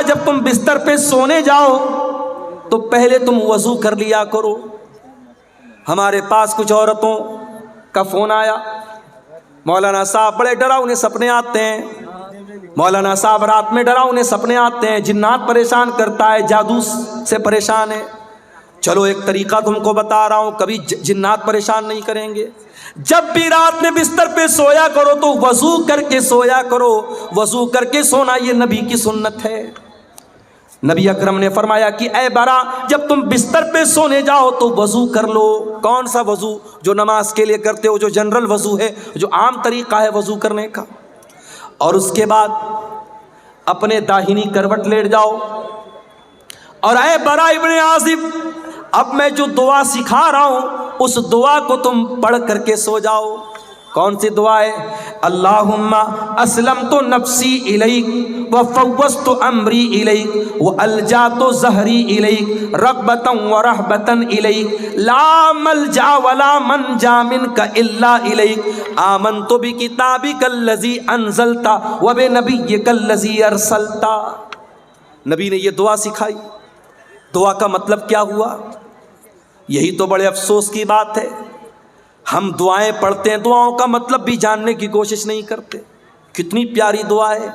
جب تم بستر پہ سونے جاؤ تو پہلے تم وضو کر لیا کرو۔ ہمارے پاس کچھ عورتوں کا فون آیا، مولانا صاحب بڑے ڈراؤنے سپنے آتے ہیں، مولانا صاحب رات میں ڈراؤنے سپنے آتے ہیں، جنات پریشان کرتا ہے، جادو سے پریشان ہے۔ چلو ایک طریقہ تم کو بتا رہا ہوں، کبھی جنات پریشان نہیں کریں گے۔ جب بھی رات میں بستر پہ سویا کرو تو وضو کر کے سویا کرو۔ وضو کر کے سونا یہ نبی کی سنت ہے۔ نبی اکرم نے فرمایا کہ اے برا، جب تم بستر پہ سونے جاؤ تو وضو کر لو۔ کون سا وضو؟ جو نماز کے لیے کرتے ہو، جو جنرل وضو ہے، جو عام طریقہ ہے وضو کرنے کا۔ اور اس کے بعد اپنے داہنی کروٹ لیٹ جاؤ، اور اے برا ابن عازب، اب میں جو دعا سکھا رہا ہوں اس دعا کو تم پڑھ کر کے سو جاؤ۔ کون سی دعا ہے؟ اللہم اسلمت نفسی الیک وفوضت امری الیک والجات ظہری الیک رغبتا ورہبتا الیک لا ملجا ولا منجا منک الا الیک آمنت بکتابک الذی انزلت وبنبیک الذی ارسلت۔ نبی نے یہ دعا سکھائی۔ دعا کا مطلب کیا ہوا؟ یہی تو بڑے افسوس کی بات ہے، ہم دعائیں پڑھتے ہیں، دعاؤں کا مطلب بھی جاننے کی کوشش نہیں کرتے۔ کتنی پیاری دعا ہے،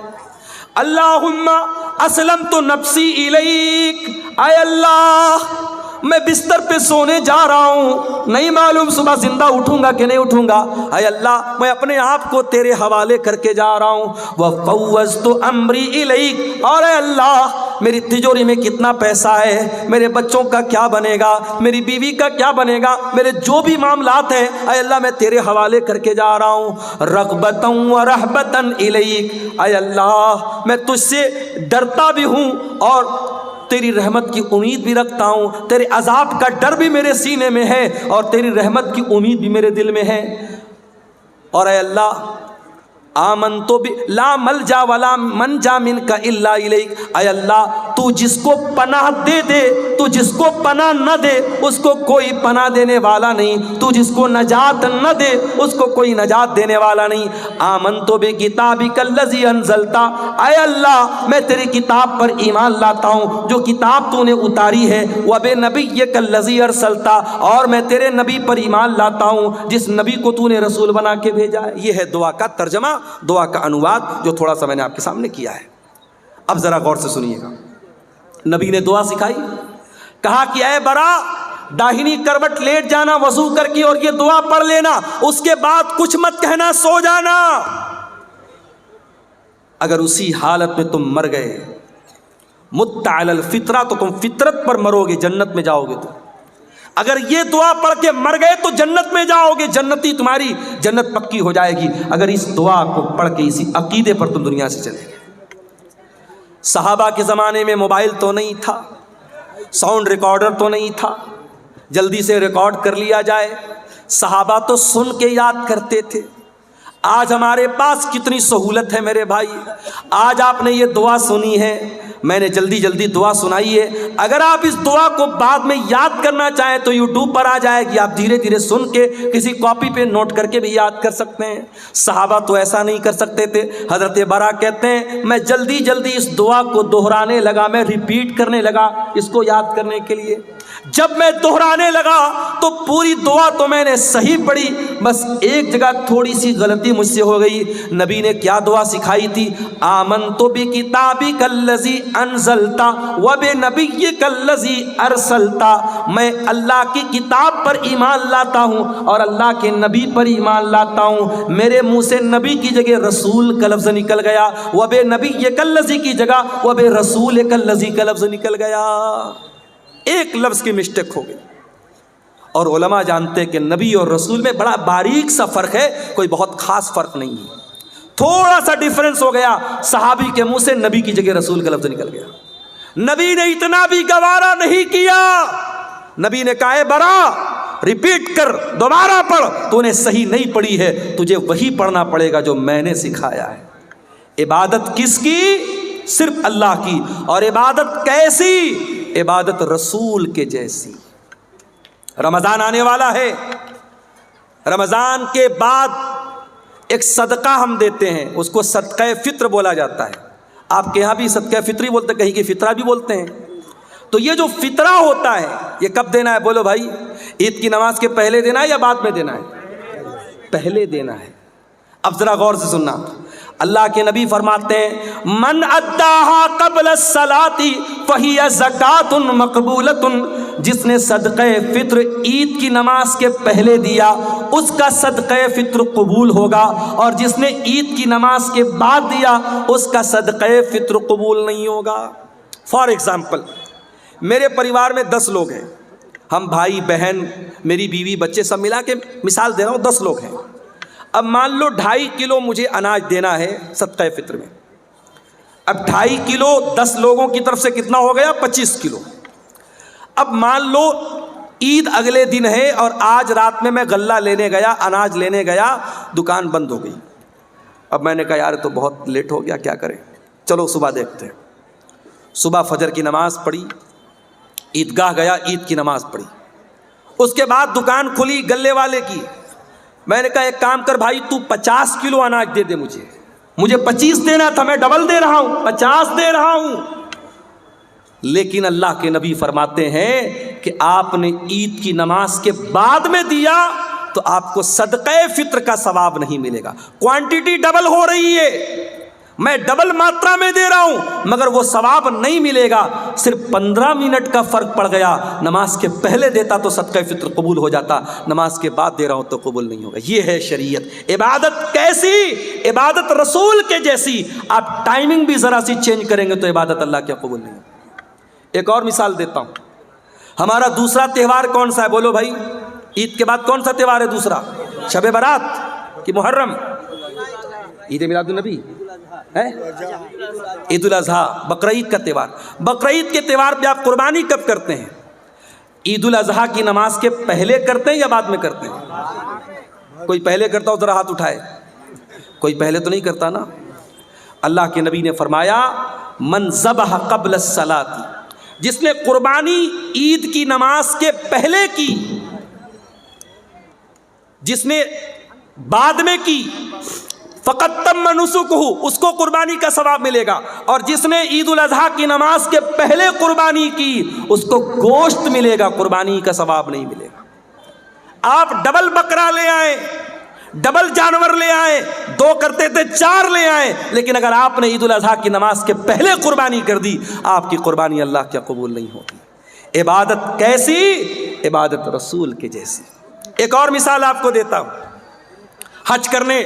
اللہم اسلمت نفسی الیک۔ اے اللہ، میں بستر پہ سونے جا رہا ہوں، نہیں معلوم صبح زندہ اٹھوں گا کہ نہیں اٹھوں گا، اے اللہ میں اپنے آپ کو تیرے حوالے کر کے جا رہا ہوں۔ وفوضت امری الیک، اور اے اللہ میری تجوری میں کتنا پیسہ ہے، میرے بچوں کا کیا بنے گا، میری بیوی کا کیا بنے گا، میرے جو بھی معاملات ہیں اے اللہ میں تیرے حوالے کر کے جا رہا ہوں۔ رغبتا ورہبتا الیک، اے اللہ میں تجھ سے ڈرتا بھی ہوں اور تیری رحمت کی امید بھی رکھتا ہوں، تیرے عذاب کا ڈر بھی میرے سینے میں ہے اور تیری رحمت کی امید بھی میرے دل میں ہے۔ اور اے اللہ آمنتو لا ملجا ولا منجا منک الا الیک، اے اللہ تو جس کو پناہ دے دے، تو جس کو پناہ نہ دے اس کو کوئی پناہ دینے والا نہیں، تو جس کو نجات نہ دے اس کو کوئی نجات دینے والا نہیں۔ آمنتو بکتابک الذی انزلت، اے اللہ میں تیری کتاب پر ایمان لاتا ہوں جو کتاب تو نے اتاری ہے، وبنبیک الذی ارسلت، اور میں تیرے نبی پر ایمان لاتا ہوں جس نبی کو تو نے رسول بنا کے بھیجا ہے۔ یہ ہے دعا کا ترجمہ، دعا کا انواد جو تھوڑا سا میں نے آپ کے سامنے کیا ہے۔ اب ذرا غور سے سنیے گا، نبی نے دعا سکھائی، کہا کہ اے برا داہنی کروٹ لیٹ جانا وضو کر کے اور یہ دعا پڑھ لینا، اس کے بعد کچھ مت کہنا، سو جانا۔ اگر اسی حالت میں تم مر گئے مت علی الفطرہ تو تم فطرت پر مرو گے، جنت میں جاؤ گے۔ تو اگر یہ دعا پڑھ کے مر گئے تو جنت میں جاؤ گے، جنتی تمہاری جنت پکی ہو جائے گی اگر اس دعا کو پڑھ کے اسی عقیدے پر تم دنیا سے چلے گئے۔ صحابہ کے زمانے میں موبائل تو نہیں تھا، ساؤنڈ ریکارڈر تو نہیں تھا جلدی سے ریکارڈ کر لیا جائے، صحابہ تو سن کے یاد کرتے تھے۔ آج ہمارے پاس کتنی سہولت ہے میرے بھائی، آج آپ نے یہ دعا سنی ہے، میں نے جلدی جلدی دعا سنائی ہے، اگر آپ اس دعا کو بعد میں یاد کرنا چاہیں تو یوٹیوب پر آ جائے گی، آپ دھیرے دھیرے سن کے کسی کاپی پہ نوٹ کر کے بھی یاد کر سکتے ہیں۔ صحابہ تو ایسا نہیں کر سکتے تھے۔ حضرت برا کہتے ہیں میں جلدی جلدی اس دعا کو دہرانے لگا، میں ریپیٹ کرنے لگا اس کو یاد کرنے کے لیے۔ جب میں دہرانے لگا تو پوری دعا تو میں نے صحیح پڑھی، بس ایک جگہ تھوڑی سی غلطی مجھ سے ہو گئی۔ نبی نے کیا دعا سکھائی تھی؟ آمنت بکتابک الذی انزلت وبنبیک الذی ارسلت، میں اللہ کی کتاب پر ایمان لاتا ہوں اور اللہ کے نبی پر ایمان لاتا ہوں۔ میرے منہ سے نبی کی جگہ رسول کا لفظ نکل گیا، وبنبیک الذی کی جگہ وبرسولک الذی کا لفظ نکل گیا، ایک لفظ کی مسٹیک ہو گئی۔ اور علماء جانتے ہیں کہ نبی اور رسول میں بڑا باریک سا فرق ہے، کوئی بہت خاص فرق نہیں ہے، تھوڑا سا ڈیفرنس ہو گیا، صحابی کے منہ سے نبی کی جگہ رسول کا لفظ نکل گیا۔ نبی نے اتنا بھی گوارا نہیں کیا، نبی نے کہا اے برا ریپیٹ کر، دوبارہ پڑھ، تو نے صحیح نہیں پڑھی ہے، تجھے وہی پڑھنا پڑے گا جو میں نے سکھایا ہے۔ عبادت کس کی؟ صرف اللہ کی، اور عبادت کیسی؟ عبادت رسول کے جیسی۔ رمضان آنے والا ہے، رمضان کے بعد ایک صدقہ ہم دیتے ہیں، اس کو صدقہ فطر بولا جاتا ہے۔ آپ کے یہاں بھی صدقہ فطری بولتے ہیں, کہیں کی فطرہ بھی بولتے ہیں. تو یہ جو فطرہ ہوتا ہے یہ کب دینا ہے بولو بھائی؟ عید کی نماز کے پہلے دینا ہے یا بعد میں دینا ہے؟ پہلے دینا ہے. اب ذرا غور سے سننا, اللہ کے نبی فرماتے ہیں من اداہا قبل الصلاۃ فہی زکوۃ مقبولۃ, جس نے صدقہ فطر عید کی نماز کے پہلے دیا اس کا صدقہ فطر قبول ہوگا, اور جس نے عید کی نماز کے بعد دیا اس کا صدقہ فطر قبول نہیں ہوگا. فار ایگزامپل, میرے پریوار میں 10 لوگ ہیں, ہم بھائی بہن میری بیوی بچے سب ملا کے مثال دے رہا ہوں 10 لوگ ہیں. اب مان لو 2.5 کلو مجھے اناج دینا ہے صدقہ فطر میں. اب 2.5 کلو 10 لوگوں کی طرف سے کتنا ہو گیا؟ 25 کلو. اب مان لو عید اگلے دن ہے اور آج رات میں غلہ لینے گیا, اناج لینے گیا, دکان بند ہو گئی. اب میں نے کہا یار تو بہت لیٹ ہو گیا, کیا کریں, چلو صبح دیکھتے ہیں. صبح فجر کی نماز پڑھی, عیدگاہ گیا, عید کی نماز پڑھی. اس کے بعد دکان کھلی غلے والے کی. میں نے کہا ایک کام کر بھائی, تو 50 کلو اناج دے دے, مجھے 25 دینا تھا, میں ڈبل دے رہا ہوں, 50 دے رہا ہوں. لیکن اللہ کے نبی فرماتے ہیں کہ آپ نے عید کی نماز کے بعد میں دیا تو آپ کو صدقہ فطر کا ثواب نہیں ملے گا. کوانٹٹی ڈبل ہو رہی ہے, میں ڈبل ماترا میں دے رہا ہوں, مگر وہ ثواب نہیں ملے گا. صرف 15 منٹ کا فرق پڑ گیا. نماز کے پہلے دیتا تو صدقہ فطر قبول ہو جاتا, نماز کے بعد دے رہا ہوں تو قبول نہیں ہوگا. یہ ہے شریعت. عبادت کیسی؟ عبادت رسول کے جیسی. آپ ٹائمنگ بھی ذرا سی چینج کریں گے تو عبادت اللہ کیا قبول نہیں ہوگی. ایک اور مثال دیتا ہوں. ہمارا دوسرا تہوار کون سا ہے بولو بھائی؟ عید کے بعد کون سا تہوار ہے دوسرا؟ شب برات کہ محرم؟ عید میلاد النبی ہے, عید الاضحیٰ, بقرعید کا تہوار. بقرعید کے تہوار پہ آپ قربانی کب کرتے ہیں؟ عید الاضحیٰ کی نماز کے پہلے کرتے ہیں یا بعد میں کرتے ہیں؟ کوئی پہلے کرتا ہو ذرا ہاتھ اٹھائے. کوئی پہلے تو نہیں کرتا نا. اللہ کے نبی نے فرمایا من ذبح قبل الصلاۃ, جس نے قربانی عید کی نماز کے پہلے کی, جس نے بعد میں کی, فقط تم نسکہ, اس کو قربانی کا ثواب ملے گا. اور جس نے عید الاضحیٰ کی نماز کے پہلے قربانی کی اس کو گوشت ملے گا, قربانی کا ثواب نہیں ملے گا. آپ ڈبل بکرا لے آئیں, ڈبل جانور لے آئیں, 2 کرتے تھے 4 لے آئیں, لیکن اگر آپ نے عید الاضحیٰ کی نماز کے پہلے قربانی کر دی آپ کی قربانی اللہ کیا قبول نہیں ہوگی. عبادت کیسی؟ عبادت رسول کے جیسی. ایک اور مثال آپ کو دیتا ہوں. حج کرنے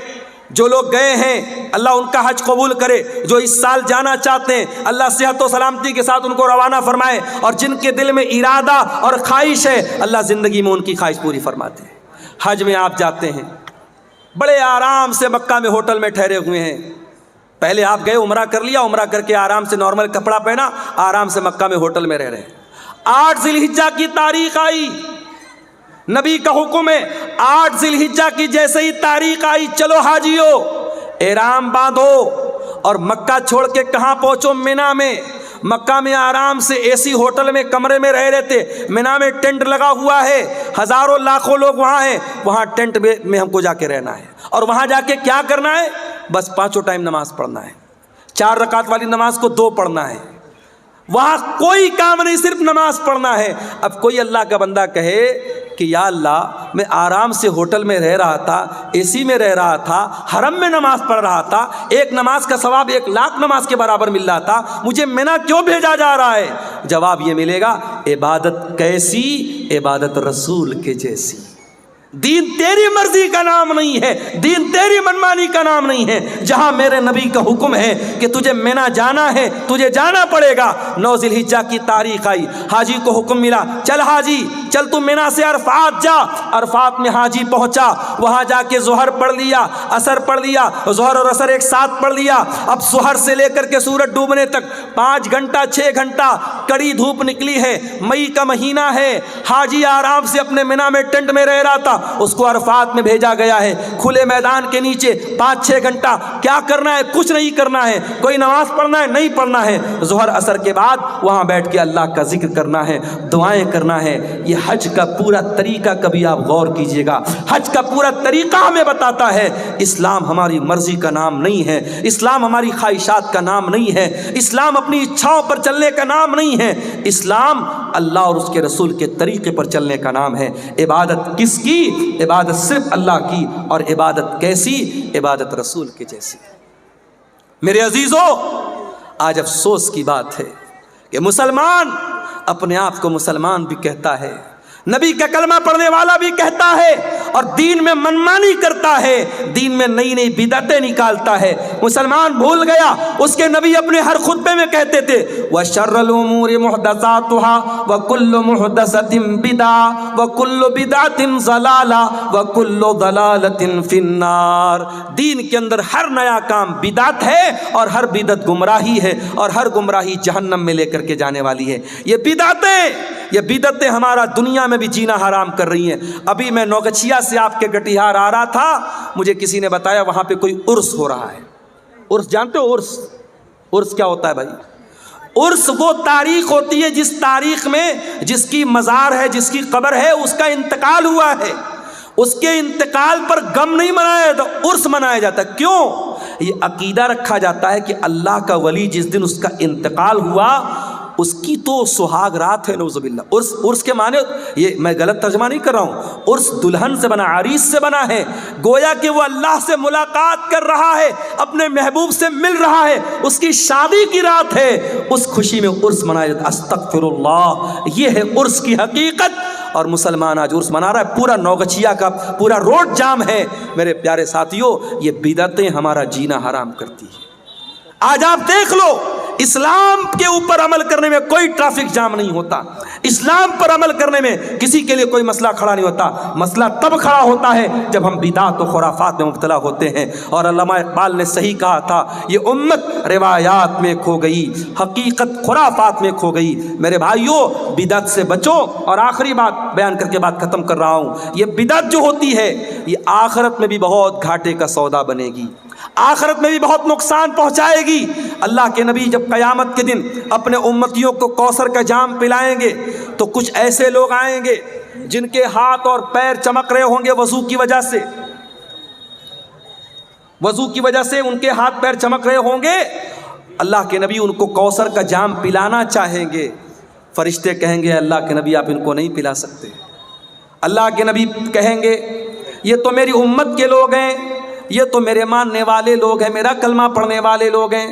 جو لوگ گئے ہیں اللہ ان کا حج قبول کرے. جو اس سال جانا چاہتے ہیں اللہ صحت و سلامتی کے ساتھ ان کو روانہ فرمائے, اور جن کے دل میں ارادہ اور خواہش ہے اللہ زندگی میں ان کی خواہش پوری فرماتے ہیں. حج میں آپ جاتے ہیں, بڑے آرام سے مکہ میں ہوٹل میں ٹھہرے ہوئے ہیں. پہلے آپ گئے عمرہ کر لیا, عمرہ کر کے آرام سے نارمل کپڑا پہنا, آرام سے مکہ میں ہوٹل میں رہ رہے ہیں. 8 ذی الحجہ کی تاریخ آئی, نبی کا حکم ہے 8 ذی الحجہ کی جیسے ہی تاریخ آئی چلو حاجیو احرام باندھو, اور مکہ چھوڑ کے کہاں پہنچو؟ مینا میں. مکہ میں آرام سے اے سی ہوٹل میں کمرے میں رہ رہے تھے. مینا میں ٹینٹ لگا ہوا ہے, ہزاروں لاکھوں لوگ وہاں ہیں, وہاں ٹینٹ میں ہم کو جا کے رہنا ہے. اور وہاں جا کے کیا کرنا ہے؟ بس 5 ٹائم نماز پڑھنا ہے. 4 رکعت والی نماز کو 2 پڑھنا ہے. وہاں کوئی کام نہیں, صرف نماز پڑھنا ہے. اب کوئی اللہ کا بندہ کہے کہ یا اللہ میں آرام سے ہوٹل میں رہ رہا تھا, اے سی میں رہ رہا تھا, حرم میں نماز پڑھ رہا تھا, ایک نماز کا ثواب 1 لاکھ نماز کے برابر مل رہا تھا, مجھے مینا کیوں بھیجا جا رہا ہے؟ جواب یہ ملے گا عبادت کیسی؟ عبادت رسول کے جیسی. دین تیری مرضی کا نام نہیں ہے, دین تیری منمانی کا نام نہیں ہے. جہاں میرے نبی کا حکم ہے کہ تجھے مینا جانا ہے تجھے جانا پڑے گا. 9 ذی الحجہ کی تاریخ آئی, حاجی کو حکم ملا چل حاجی چل تو مینا سے عرفات جا. عرفات میں حاجی پہنچا, وہاں جا کے ظہر پڑھ لیا, عصر پڑھ لیا, ظہر اور عصر ایک ساتھ پڑھ لیا. اب ظہر سے لے کر کے سورج ڈوبنے تک 5 گھنٹہ 6 گھنٹہ کڑی دھوپ نکلی ہے, مئی کا مہینہ ہے. حاجی آرام سے اپنے مینا میں ٹینٹ میں رہ رہا تھا, اس کو عرفات میں بھیجا گیا ہے. کھلے میدان کے نیچے 5-6 گھنٹہ کیا کرنا ہے؟ کچھ نہیں کرنا ہے. کوئی نماز پڑھنا ہے؟ نہیں پڑھنا ہے. ظہر اثر کے بعد وہاں بیٹھ کے اللہ کا ذکر کرنا ہے, دعائیں کرنا ہے. یہ حج کا پورا طریقہ کبھی آپ غور کیجئے گا. حج کا پورا طریقہ ہمیں بتاتا ہے اسلام ہماری مرضی کا نام نہیں ہے, اسلام ہماری خواہشات کا نام نہیں ہے, اسلام اپنی اچھاؤں پر چلنے کا نام نہیں ہے. اسلام اللہ اور اس کے رسول کے طریقے پر چلنے کا نام ہے. عبادت کس کی؟ عبادت صرف اللہ کی. اور عبادت کیسی؟ عبادت رسول کے جیسی. میرے عزیزو, آج افسوس کی بات ہے کہ مسلمان اپنے آپ کو مسلمان بھی کہتا ہے, نبی کا کلمہ پڑھنے والا بھی کہتا ہے, اور دین میں منمانی کرتا ہے, دین میں نئی نئی بدعتیں نکالتا ہے. مسلمان بھول گیا اس کے نبی اپنے ہر خطبے میں کہتے تھے وَشَرَّ الْأُمُورِ مُحْدَثَاتُهَا وَكُلُّ مُحْدَثَةٍ بِدْعَةٌ وَكُلُّ بِدْعَةٍ ضَلَالَةٌ وَكُلُّ ضَلَالَةٍ فِي النَّارِ. دین کے اندر ہر نیا کام بدعت ہے, اور ہر بدعت گمراہی ہے, اور ہر گمراہی جہنم میں لے کر کے جانے والی ہے. یہ بدعتیں ہمارا دنیا میں بھی جینا حرام کر رہی ہیں. ابھی میں نوگچھیا سے آپ کے کٹیہار آ رہا تھا, مجھے کسی نے بتایا وہاں پہ کوئی عرس ہو رہا ہے. عرس جانتے ہو؟ عرس کیا ہوتا ہے بھائی؟ عرس وہ تاریخ ہوتی ہے جس تاریخ میں جس کی مزار ہے, جس کی قبر ہے, اس کا انتقال ہوا ہے. اس کے انتقال پر غم نہیں منایا جاتا, عرس منایا جاتا ہے. کیوں؟ یہ عقیدہ رکھا جاتا ہے کہ اللہ کا ولی جس دن اس کا انتقال ہوا اس کی تو سہاگ رات ہے. نعوذ باللہ. عرس کے معنی, یہ میں غلط ترجمہ نہیں کر رہا ہوں, عرس دلہن سے بنا, عریس سے بنا ہے. گویا کہ وہ اللہ سے ملاقات کر رہا ہے, اپنے محبوب سے مل رہا ہے, اس کی شادی کی رات ہے, اس خوشی میں عرس منایا جاتا ہے. استغفر اللہ, یہ ہے عرس کی حقیقت. اور مسلمان آج عرس منا رہا ہے, پورا نوگچھیا کا پورا روڈ جام ہے. میرے پیارے ساتھیوں, یہ بدعتیں ہمارا جینا حرام کرتی ہیں. آج آپ دیکھ لو, اسلام کے اوپر عمل کرنے میں کوئی ٹریفک جام نہیں ہوتا, اسلام پر عمل کرنے میں کسی کے لیے کوئی مسئلہ کھڑا نہیں ہوتا. مسئلہ تب کھڑا ہوتا ہے جب ہم بدعت و خرافات میں مبتلا ہوتے ہیں. اور علامہ اقبال نے صحیح کہا تھا, یہ امت روایات میں کھو گئی, حقیقت خرافات میں کھو گئی. میرے بھائیوں, بدعت سے بچو. اور آخری بات بیان کر کے بات ختم کر رہا ہوں, یہ بدعت جو ہوتی ہے یہ آخرت میں بھی بہت گھاٹے کا سودا بنے گی, آخرت میں بھی بہت نقصان پہنچائے گی. اللہ کے نبی جب قیامت کے دن اپنے امتیوں کو کوثر کا جام پلائیں گے تو کچھ ایسے لوگ آئیں گے جن کے ہاتھ اور پیر چمک رہے ہوں گے وضو کی وجہ سے, وضو کی وجہ سے ان کے ہاتھ پیر چمک رہے ہوں گے. اللہ کے نبی ان کو کوثر کا جام پلانا چاہیں گے. فرشتے کہیں گے اللہ کے نبی آپ ان کو نہیں پلا سکتے. اللہ کے نبی کہیں گے یہ تو میری امت کے لوگ ہیں, یہ تو میرے ماننے والے لوگ ہیں, میرا کلمہ پڑھنے والے لوگ ہیں.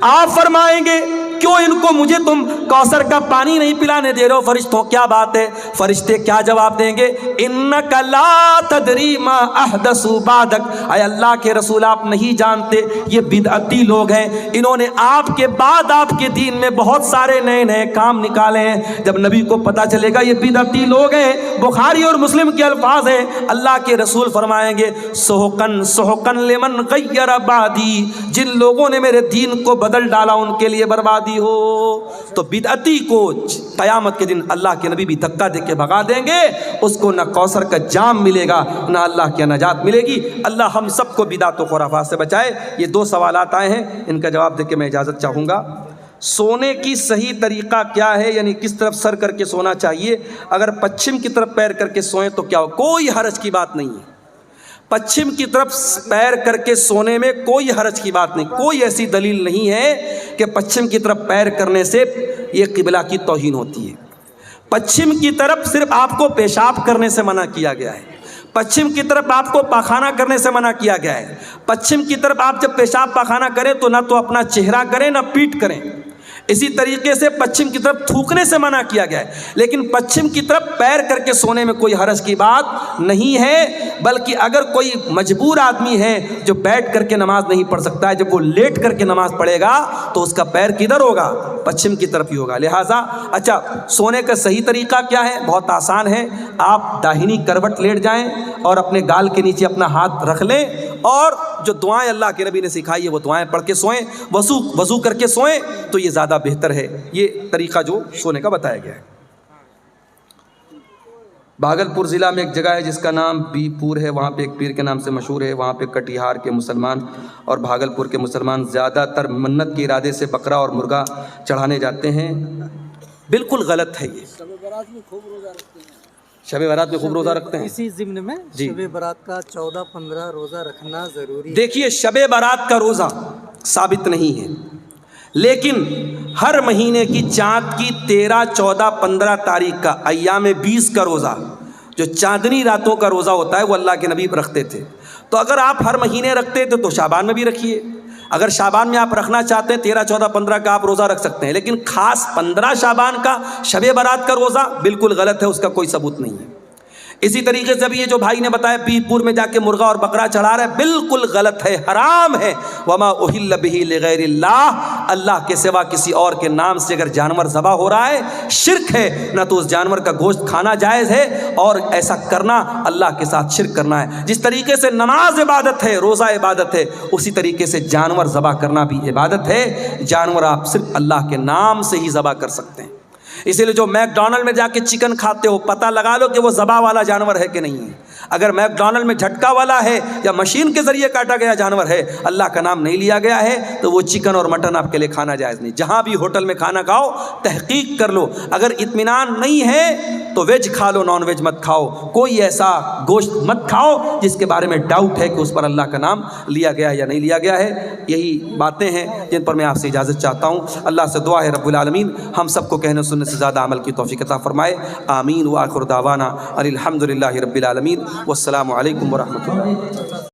آپ فرمائیں گے کیوں ان کو مجھے تم کوثر کا پانی نہیں پلانے دے رہے ہو؟ فرشتوں کیا بات ہے؟ فرشتے کیا جواب دیں گے؟ انک لا تدری ما احدثوا بعدک, اے اللہ کے رسول آپ نہیں جانتے یہ بدعتی لوگ ہیں, انہوں نے آپ کے بعد آپ کے دین میں بہت سارے نئے نئے کام نکالے ہیں. جب نبی کو پتا چلے گا یہ بدعتی لوگ ہیں, بخاری اور مسلم کے الفاظ ہیں, اللہ کے رسول فرمائیں گے سحقن سحقن لمن غیر بعدی, جن لوگوں نے میرے دین کو بدل ڈالا ان کے لیے بربادی ہو. تو بدعتی کو قیامت کے دن اللہ کے نبی بھی دھکا دے کے بھگا دیں گے, اس کو نہ کوثر کا جام ملے گا نہ اللہ کی نجات ملے گی. اللہ ہم سب کو بدعت و خرافات سے بچائے. یہ 2 سوالات آئے ہیں, ان کا جواب دے کے میں اجازت چاہوں گا. سونے کی صحیح طریقہ کیا ہے, یعنی کس طرف سر کر کے سونا چاہیے؟ اگر پچھم کی طرف پیر کر کے سوئیں تو کیا ہو؟ کوئی حرج کی بات نہیں ہے. پچھم کی طرف پیر کر کے سونے میں کوئی حرج کی بات نہیں. کوئی ایسی دلیل نہیں ہے کہ پچھم کی طرف پیر کرنے سے یہ قبلہ کی توہین ہوتی ہے. پچھم کی طرف صرف آپ کو پیشاب کرنے سے منع کیا گیا ہے, پچھم کی طرف آپ کو پاخانہ کرنے سے منع کیا گیا ہے. پچھم کی طرف آپ جب پیشاب پاخانہ کریں تو نہ تو اپنا چہرہ کریں نہ پیٹھ کریں. اسی طریقے سے پچھم کی طرف تھوکنے سے منع کیا گیا ہے. لیکن پچھم کی طرف پیر کر کے سونے میں کوئی حرج کی بات نہیں ہے. بلکہ اگر کوئی مجبور آدمی ہے جو بیٹھ کر کے نماز نہیں پڑھ سکتا ہے, جب وہ لیٹ کر کے نماز پڑھے گا تو اس کا پیر کدھر ہوگا؟ پچھم کی طرف ہی ہوگا. لہٰذا اچھا, سونے کا صحیح طریقہ کیا ہے؟ بہت آسان ہے. آپ داہنی کروٹ لیٹ جائیں اور اپنے گال کے نیچے اپنا ہاتھ رکھ لیں, اور جو دعائیں اللہ کے نبی نے سکھائی ہے وہ دعائیں پڑھ کے سوئیں, وضو کر کے سوئیں تو یہ زیادہ بہتر ہے. یہ طریقہ جو سونے کا بتایا گیا ہے. بھاگلپور ضلع میں ایک جگہ ہے جس کا نام بی پور ہے، وہاں پہ ایک پیر کے نام سے مشہور ہے. وہاں پہ کٹیہار کے مسلمان اور بھاگلپور کے مسلمان زیادہ تر منت کے ارادے سے بکرا اور مرغا چڑھانے جاتے ہیں. بالکل غلط ہے یہ. شب برات میں خوب روزہ رکھتے ہیں. اسی ضمن میں جی شب برات کا 14-15 روزہ رکھنا ضروری. دیکھیے شب برات کا روزہ ثابت نہیں ہے، لیکن ہر مہینے کی چاند کی 13، 14، 15 تاریخ کا ایام 20 کا روزہ، جو چاندنی راتوں کا روزہ ہوتا ہے، وہ اللہ کے نبی رکھتے تھے. تو اگر آپ ہر مہینے رکھتے تھے تو شعبان میں بھی رکھیے. اگر شعبان میں آپ رکھنا چاہتے ہیں 13، 14، 15 کا آپ روزہ رکھ سکتے ہیں، لیکن خاص 15 شعبان کا شب برات کا روزہ بالکل غلط ہے، اس کا کوئی ثبوت نہیں ہے. اسی طریقے سے ابھی یہ جو بھائی نے بتایا بی پور میں جا کے مرغا اور بکرا چڑھا رہا ہے، بالکل غلط ہے، حرام ہے. وما اہل بہ لغیر اللہ، اللہ کے سوا کسی اور کے نام سے اگر جانور ذبح ہو رہا ہے شرک ہے. نہ تو اس جانور کا گوشت کھانا جائز ہے، اور ایسا کرنا اللہ کے ساتھ شرک کرنا ہے. جس طریقے سے نماز عبادت ہے، روزہ عبادت ہے، اسی طریقے سے جانور ذبح کرنا بھی عبادت ہے. جانور آپ صرف اللہ کے نام سے ہی ذبح کر سکتے ہیں. اسی لیے جو میک ڈونلڈ میں جا کے چکن کھاتے ہو، پتہ لگا لو کہ وہ ذبح والا جانور ہے کہ نہیں ہے. اگر میک ڈونلڈ میں جھٹکا والا ہے یا مشین کے ذریعے کاٹا گیا جانور ہے، اللہ کا نام نہیں لیا گیا ہے، تو وہ چکن اور مٹن آپ کے لیے کھانا جائز نہیں. جہاں بھی ہوٹل میں کھانا کھاؤ تحقیق کر لو. اگر اطمینان نہیں ہے تو ویج کھا لو، نان ویج مت کھاؤ. کوئی ایسا گوشت مت کھاؤ جس کے بارے میں ڈاؤٹ ہے کہ اس پر اللہ کا نام لیا گیا ہے یا نہیں لیا گیا ہے. یہی باتیں ہیں جن پر میں آپ سے اجازت چاہتا ہوں. اللہ سے دعا ہے رب العالمین ہم سب کو کہنے سننے سے زیادہ عمل کی توفیق عطا فرمائے. آمین. وآخر دعوانا الحمد للہ رب العالمین. والسلام علیکم ورحمۃ اللہ.